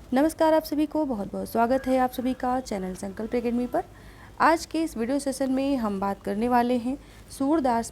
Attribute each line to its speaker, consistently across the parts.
Speaker 1: नमस्कार, आप सभी को बहुत बहुत स्वागत है आप सभी का चैनल संकल्प एकेडमी पर। आज के इस वीडियो सेशन में हम बात करने वाले हैं सूरदास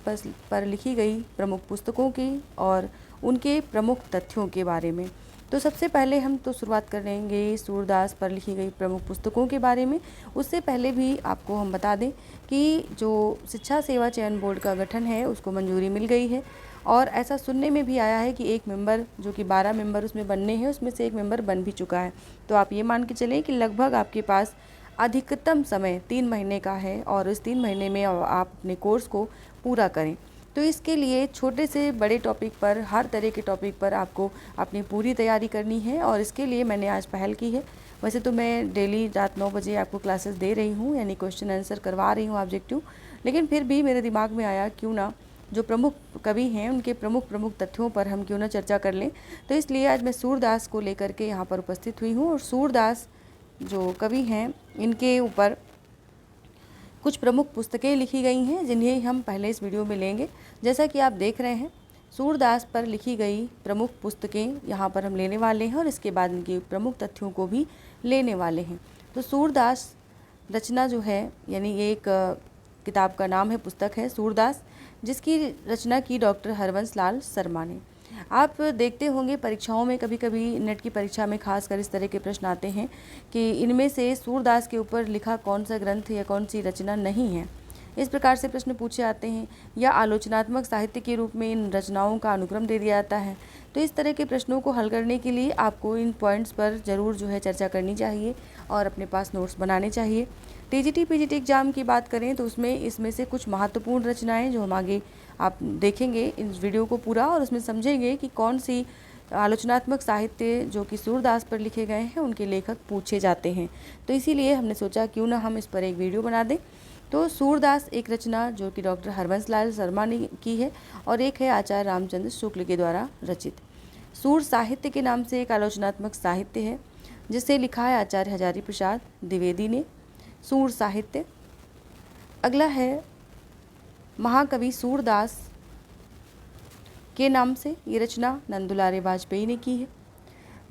Speaker 1: पर लिखी गई प्रमुख पुस्तकों की और उनके प्रमुख तथ्यों के बारे में। तो सबसे पहले हम तो शुरुआत करेंगे सूरदास पर लिखी गई प्रमुख पुस्तकों के बारे में। उससे पहले भी आपको हम बता दें कि जो शिक्षा सेवा चयन बोर्ड का गठन है उसको मंजूरी मिल गई है और ऐसा सुनने में भी आया है कि एक मेंबर, जो कि 12 मेंबर उसमें बनने हैं, उसमें से एक मेंबर बन भी चुका है। तो आप ये मान के चलें कि लगभग आपके पास अधिकतम समय 3 महीने का है और इस 3 महीने में आप अपने कोर्स को पूरा करें। तो इसके लिए छोटे से बड़े टॉपिक पर, हर तरह के टॉपिक पर आपको अपनी पूरी तैयारी करनी है और इसके लिए मैंने आज पहल की है। वैसे तो मैं डेली रात 9 बजे आपको क्लासेस दे रही हूँ, यानी क्वेश्चन आंसर करवा रही हूँ ऑब्जेक्टिव, लेकिन फिर भी मेरे दिमाग में आया क्यों ना जो प्रमुख कवि हैं उनके प्रमुख तथ्यों पर हम क्यों ना चर्चा कर लें। तो इसलिए आज मैं सूरदास को लेकर के यहाँ पर उपस्थित हुई हूँ और सूरदास जो कवि हैं इनके ऊपर कुछ प्रमुख पुस्तकें लिखी गई हैं जिन्हें हम पहले इस वीडियो में लेंगे। जैसा कि आप देख रहे हैं, सूरदास पर लिखी गई प्रमुख पुस्तकें यहाँ पर हम लेने वाले हैं और इसके बाद इनके प्रमुख तथ्यों को भी लेने वाले हैं। तो सूरदास रचना जो है, यानी एक किताब का नाम है, पुस्तक है सूरदास, जिसकी रचना की डॉक्टर हरवंश लाल शर्मा ने। आप देखते होंगे परीक्षाओं में, कभी कभी नेट की परीक्षा में खासकर इस तरह के प्रश्न आते हैं कि इनमें से सूरदास के ऊपर लिखा कौन सा ग्रंथ या कौन सी रचना नहीं है। इस प्रकार से प्रश्न पूछे जाते हैं या आलोचनात्मक साहित्य के रूप में इन रचनाओं का अनुक्रम दे दिया जाता है। तो इस तरह के प्रश्नों को हल करने के लिए आपको इन पॉइंट्स पर ज़रूर जो है चर्चा करनी चाहिए और अपने पास नोट्स बनाने चाहिए। टीजीटी पीजीटी एग्जाम की बात करें तो उसमें इसमें से कुछ महत्वपूर्ण रचनाएं जो हम आगे आप देखेंगे इन वीडियो को पूरा और उसमें समझेंगे कि कौन सी आलोचनात्मक साहित्य जो कि सूरदास पर लिखे गए हैं उनके लेखक पूछे जाते हैं। तो इसीलिए हमने सोचा क्यों ना हम इस पर एक वीडियो बना दें। तो सूरदास एक रचना जो कि डॉक्टर हरवंश लाल शर्मा ने की है और एक है आचार्य रामचंद्र शुक्ल के द्वारा रचित। सूर साहित्य के नाम से एक आलोचनात्मक साहित्य है जिसे लिखा है आचार्य हजारी प्रसाद द्विवेदी ने। सूर साहित्य। अगला है महाकवि सूरदास के नाम से ये रचना नंदुलारे वाजपेयी ने की है।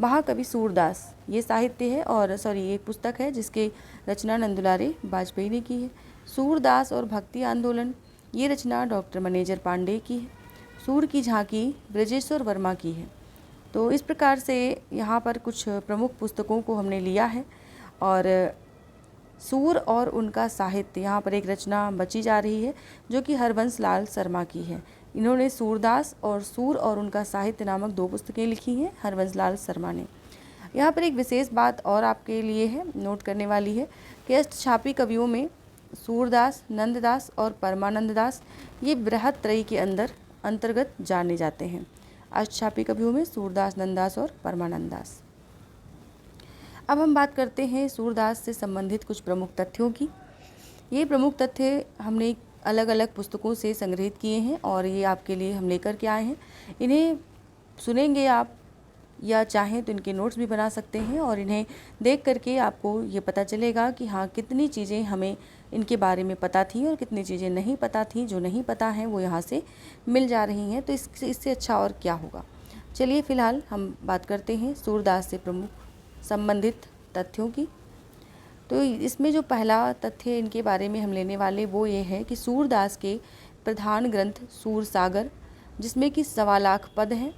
Speaker 1: महाकवि सूरदास ये साहित्य है और ये पुस्तक है जिसकी रचना नंदुलारे वाजपेयी ने की है। सूरदास और भक्ति आंदोलन ये रचना डॉक्टर मनेजर पांडे की है। सूर की झांकी ब्रजेश्वर वर्मा की है। तो इस प्रकार से यहाँ पर कुछ प्रमुख पुस्तकों को हमने लिया है और सूर और उनका साहित्य, यहाँ पर एक रचना बची जा रही है जो कि हरवंश लाल शर्मा की है। इन्होंने सूरदास और सूर और उनका साहित्य नामक 2 पुस्तकें लिखी हैं हरवंश लाल शर्मा ने। यहाँ पर एक विशेष बात और आपके लिए है, नोट करने वाली है कि अष्टछापी कवियों में सूरदास, नंददास और परमानंददास ये बृहत त्रयी के अंतर्गत जाने जाते हैं। अष्टछापी कवियों में सूरदास, नंददास और परमानंददास। अब हम बात करते हैं सूरदास से संबंधित कुछ प्रमुख तथ्यों की। ये प्रमुख तथ्य हमने अलग अलग पुस्तकों से संग्रहित किए हैं और ये आपके लिए हम लेकर के आए हैं। इन्हें सुनेंगे आप या चाहें तो इनके नोट्स भी बना सकते हैं और इन्हें देख करके आपको ये पता चलेगा कि हाँ, कितनी चीज़ें हमें इनके बारे में पता थी और कितनी चीज़ें नहीं पता थी। जो नहीं पता हैं वो यहाँ से मिल जा रही हैं। तो इससे अच्छा और क्या होगा। चलिए फ़िलहाल हम बात करते हैं सूरदास से प्रमुख संबंधित तथ्यों की। तो इसमें जो पहला तथ्य इनके बारे में हम लेने वाले वो ये है कि सूरदास के प्रधान ग्रंथ सूरसागर, जिसमें कि 1.25 लाख पद हैं,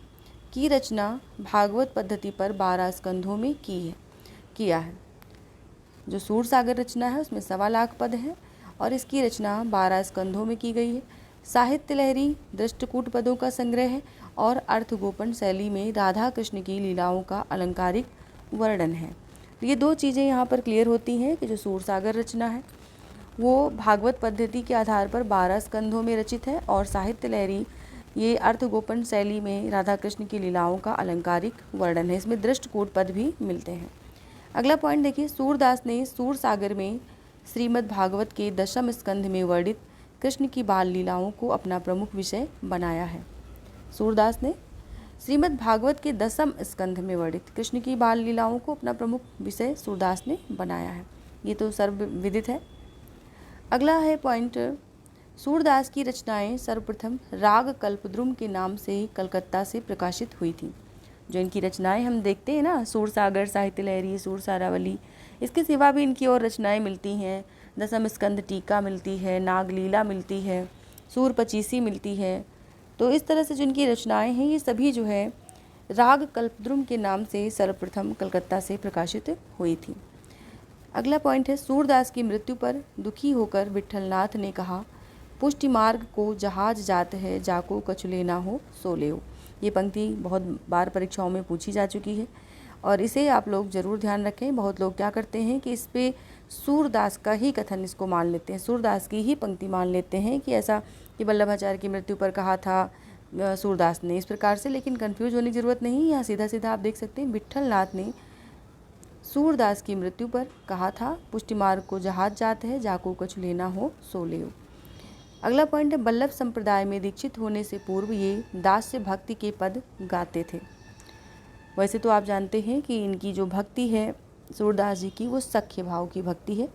Speaker 1: की रचना भागवत पद्धति पर 12 स्कंधों में किया है। जो सूरसागर रचना है उसमें 1.25 लाख पद हैं और इसकी रचना 12 स्कंधों में की गई है। साहित्य लहरी दृष्टकूट पदों का संग्रह है और अर्थगोपन शैली में राधा कृष्ण की लीलाओं का अलंकारिक वर्णन है। ये 2 चीज़ें यहाँ पर क्लियर होती हैं कि जो सूरसागर रचना है वो भागवत पद्धति के आधार पर 12 स्कंधों में रचित है और साहित्य लहरी ये अर्थगोपन शैली में राधा कृष्ण की लीलाओं का अलंकारिक वर्णन है। इसमें दृष्टकूट पद भी मिलते हैं। अगला पॉइंट देखिए, सूरदास ने सूरसागर में श्रीमद् भागवत के 10वें स्कंध में वर्णित कृष्ण की बाल लीलाओं को अपना प्रमुख विषय बनाया है। सूरदास ने श्रीमद् भागवत के 10वें स्कंध में वर्णित कृष्ण की बाल लीलाओं को अपना प्रमुख विषय सूरदास ने बनाया है। ये तो सर्वविदित है। अगला है पॉइंट, सूरदास की रचनाएं सर्वप्रथम राग कल्पद्रुम के नाम से कलकत्ता से प्रकाशित हुई थी। जो इनकी रचनाएं हम देखते हैं ना, सूरसागर, साहित्य लहरी, सूरसारावली, इसके सिवा भी इनकी और रचनाएं मिलती हैं। दशम स्कंद टीका मिलती है, नागलीला मिलती है, सूर पचीसी मिलती है। तो इस तरह से जो इनकी रचनाएं हैं ये सभी जो है राग कल्पद्रुम के नाम से सर्वप्रथम कलकत्ता से प्रकाशित हुई थी। अगला पॉइंट है, सूरदास की मृत्यु पर दुखी होकर विट्ठलनाथ ने कहा, पुष्टि मार्ग को जहाज जात है, जाको कछु लेना हो सो लेओ। ये पंक्ति बहुत बार परीक्षाओं में पूछी जा चुकी है और इसे आप लोग ज़रूर ध्यान रखें। बहुत लोग क्या करते हैं कि इस पे सूरदास का ही कथन इसको मान लेते हैं, सूरदास की ही पंक्ति मान लेते हैं कि ऐसा कि वल्लभाचार्य की मृत्यु पर कहा था सूरदास ने इस प्रकार से। लेकिन कंफ्यूज होने की ज़रूरत नहीं, यहाँ सीधा सीधा आप देख सकते हैं विट्ठलनाथ ने सूरदास की मृत्यु पर कहा था, पुष्टि मार्ग को जहाज जात है, जाको कछु लेना हो सो लेओ। अगला पॉइंट है, वल्लभ संप्रदाय में दीक्षित होने से पूर्व ये दास्य भक्ति के पद गाते थे। वैसे तो आप जानते हैं कि इनकी जो भक्ति है सूरदास जी की वो सख्य भाव की भक्ति है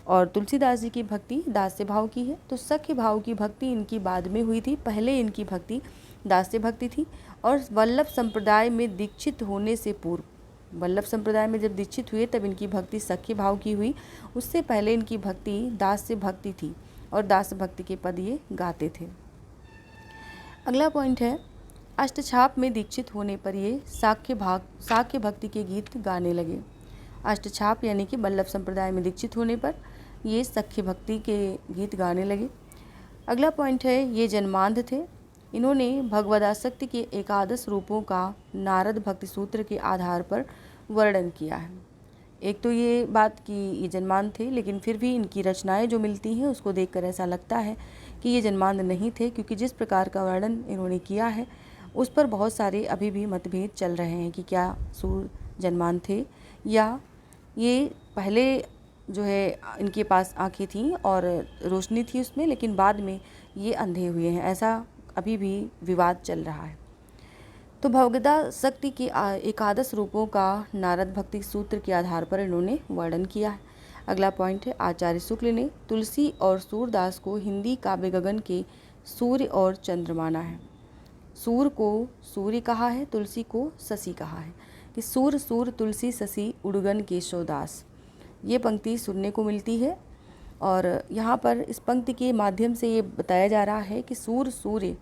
Speaker 1: और तुलसीदास जी की भक्ति दास्य भाव की है। तो सख्य भाव की भक्ति इनकी बाद में हुई थी, पहले इनकी भक्ति दास्य भक्ति थी। और वल्लभ संप्रदाय में दीक्षित होने से पूर्व, वल्लभ संप्रदाय में जब दीक्षित हुए तब इनकी भक्ति सख्य भाव की हुई, उससे पहले इनकी भक्ति दास्य भक्ति थी और दास भक्ति के पद ये गाते थे। अगला पॉइंट है, अष्टछाप में दीक्षित होने पर ये साक्य भक्ति के गीत गाने लगे। अष्टछाप यानी कि वल्लभ संप्रदाय में दीक्षित होने पर ये सख्य भक्ति के गीत गाने लगे। अगला पॉइंट है, ये जन्मांध थे। इन्होंने भगवदासक्ति के एकादश रूपों का नारद भक्ति सूत्र के आधार पर वर्णन किया है। एक तो ये बात कि ये जन्मांध थे, लेकिन फिर भी इनकी रचनाएं जो मिलती हैं उसको देखकर ऐसा लगता है कि ये जन्मांध नहीं थे, क्योंकि जिस प्रकार का वर्णन इन्होंने किया है उस पर बहुत सारे अभी भी मतभेद चल रहे हैं कि क्या सूर जन्मांध थे या ये पहले जो है इनके पास आंखें थीं और रोशनी थी उसमें, लेकिन बाद में ये अंधे हुए हैं, ऐसा अभी भी विवाद चल रहा है। तो भगवदासक्ति के एकादश रूपों का नारद भक्ति सूत्र के आधार पर इन्होंने वर्णन किया है। अगला पॉइंट है, आचार्य शुक्ल ने तुलसी और सूरदास को हिंदी काव्य गगन के सूर्य और चंद्र माना है। सूर को सूर्य कहा है, तुलसी को शशि कहा है कि सूर सूर तुलसी शशि उड़गन केशवदास। ये पंक्ति सुनने को मिलती है और यहाँ पर इस पंक्ति के माध्यम से ये बताया जा रहा है कि सूर सूर्य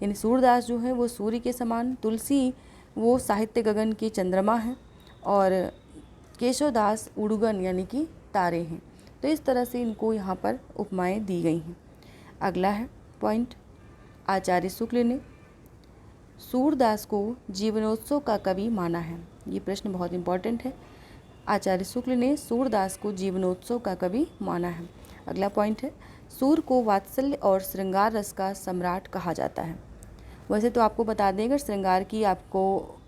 Speaker 1: यानी सूरदास जो है वो सूर्य के समान, तुलसी वो साहित्य गगन के चंद्रमा हैं और केशवदास उड़गन यानी कि तारे हैं। तो इस तरह से इनको यहाँ पर उपमाएं दी गई हैं। अगला है पॉइंट, आचार्य शुक्ल ने सूरदास को जीवनोत्सव का कवि माना है। ये प्रश्न बहुत इंपॉर्टेंट है। आचार्य शुक्ल ने सूरदास को जीवनोत्सव का कवि माना है। अगला पॉइंट है, सूर को वात्सल्य और श्रृंगार रस का सम्राट कहा जाता है। वैसे तो आपको बता दें, अगर श्रृंगार की आपको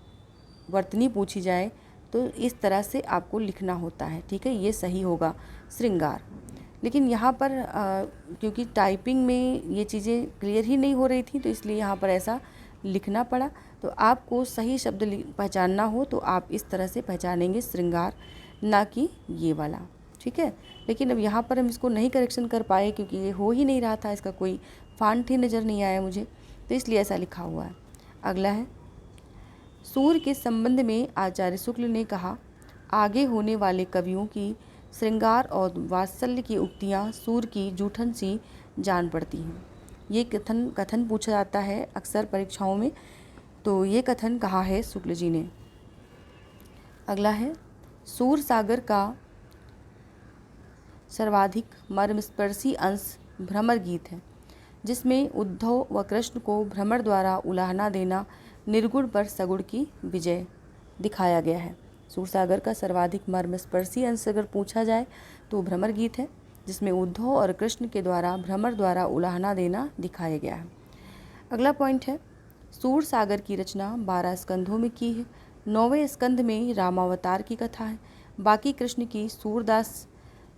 Speaker 1: वर्तनी पूछी जाए तो इस तरह से आपको लिखना होता है, ठीक है, ये सही होगा श्रृंगार। लेकिन यहाँ पर क्योंकि टाइपिंग में ये चीज़ें क्लियर ही नहीं हो रही थी तो इसलिए यहाँ पर ऐसा लिखना पड़ा। तो आपको सही शब्द पहचानना हो तो आप इस तरह से पहचानेंगे श्रृंगार, ना कि ये वाला, ठीक है। लेकिन अब यहाँ पर हम इसको नहीं करेक्शन कर पाए क्योंकि ये हो ही नहीं रहा था, इसका कोई फॉन्ट ही नज़र नहीं आया मुझे, तो इसलिए ऐसा लिखा हुआ है। अगला है, सूर के संबंध में आचार्य शुक्ल ने कहा, आगे होने वाले कवियों की श्रृंगार और वात्सल्य की उक्तियाँ सूर की जूठन सी जान पड़ती हैं। ये कथन पूछा जाता है अक्सर परीक्षाओं में, तो ये कथन कहा है शुक्ल जी ने। अगला है, सूर सागर का सर्वाधिक मर्मस्पर्शी अंश भ्रमर गीत है, जिसमें उद्धव व कृष्ण को भ्रमर द्वारा उलाहना देना निर्गुण पर सगुण की विजय दिखाया गया है। सूरसागर का सर्वाधिक मर्मस्पर्शी अंश अगर पूछा जाए तो भ्रमर गीत है, जिसमें उद्धव और कृष्ण के द्वारा भ्रमर द्वारा उलाहना देना दिखाया गया है। अगला पॉइंट है, सूरसागर की रचना 12 स्कंधों में की है। 9वें स्कंध में रामावतार की कथा है, बाकी कृष्ण की सूरदास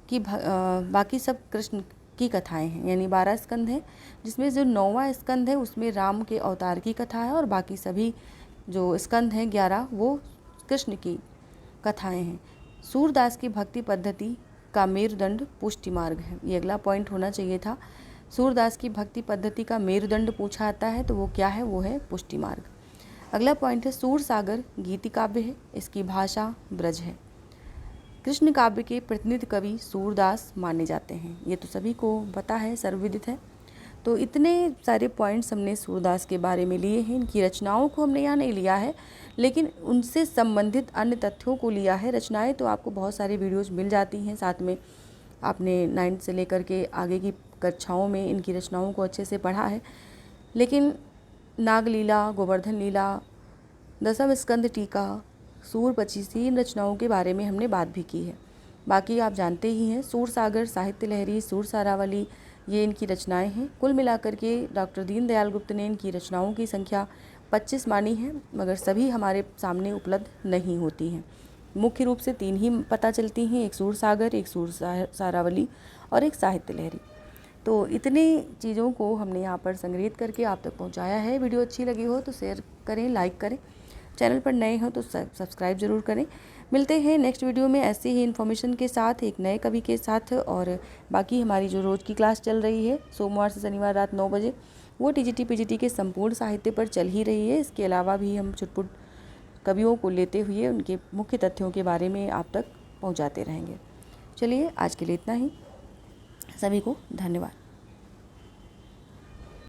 Speaker 1: की बाकी सब कृष्ण की कथाएं हैं, यानी 12 स्कंध हैं, जिसमें जो 9वां स्कंध है उसमें राम के अवतार की कथा है और बाकी सभी जो स्कंध हैं 11 वो कृष्ण की कथाएं हैं। सूरदास की भक्ति पद्धति का मेरुदंड पुष्टि मार्ग है। ये अगला पॉइंट होना चाहिए था। सूरदास की भक्ति पद्धति का मेरुदंड पूछा आता है तो वो क्या है, वो है पुष्टि मार्ग। अगला पॉइंट है सूर सागर गीति काव्य है, इसकी भाषा ब्रज है। कृष्ण काव्य के प्रतिनिधि कवि सूरदास माने जाते हैं, ये तो सभी को पता है, सर्वविदित है। तो इतने सारे पॉइंट्स हमने सूरदास के बारे में लिए हैं। इनकी रचनाओं को हमने यहाँ नहीं लिया है, लेकिन उनसे संबंधित अन्य तथ्यों को लिया है। रचनाएं तो आपको बहुत सारी वीडियोज़ मिल जाती हैं, साथ में आपने 9th से लेकर के आगे की कक्षाओं में इनकी रचनाओं को अच्छे से पढ़ा है। लेकिन नागलीला, गोवर्धन लीला, दसम स्कंद टीका, सूर 25 इन रचनाओं के बारे में हमने बात भी की है। बाकी आप जानते ही हैं, सूर सागर, साहित्य लहरी, सूर सारावली, ये इनकी रचनाएं हैं। कुल मिलाकर के डॉक्टर दीनदयाल गुप्त ने इनकी रचनाओं की संख्या 25 मानी है, मगर सभी हमारे सामने उपलब्ध नहीं होती हैं। मुख्य रूप से 3 ही पता चलती हैं, एक सूर सागर, एक सूर सारावली और एक साहित्य लहरी। तो इतने चीज़ों को हमने यहाँ पर संग्रहित करके आप तक पहुँचाया है। वीडियो अच्छी लगी हो तो शेयर करें, लाइक करें, चैनल पर नए हो तो सब्सक्राइब ज़रूर करें। मिलते हैं नेक्स्ट वीडियो में ऐसे ही इन्फॉर्मेशन के साथ, एक नए कवि के साथ। और बाकी हमारी जो रोज़ की क्लास चल रही है सोमवार से शनिवार रात 9 बजे, वो टीजीटी पीजीटी के संपूर्ण साहित्य पर चल ही रही है। इसके अलावा भी हम छुटपुट कवियों को लेते हुए उनके मुख्य तथ्यों के बारे में आप तक पहुँचाते रहेंगे। चलिए आज के लिए इतना ही। सभी को धन्यवाद।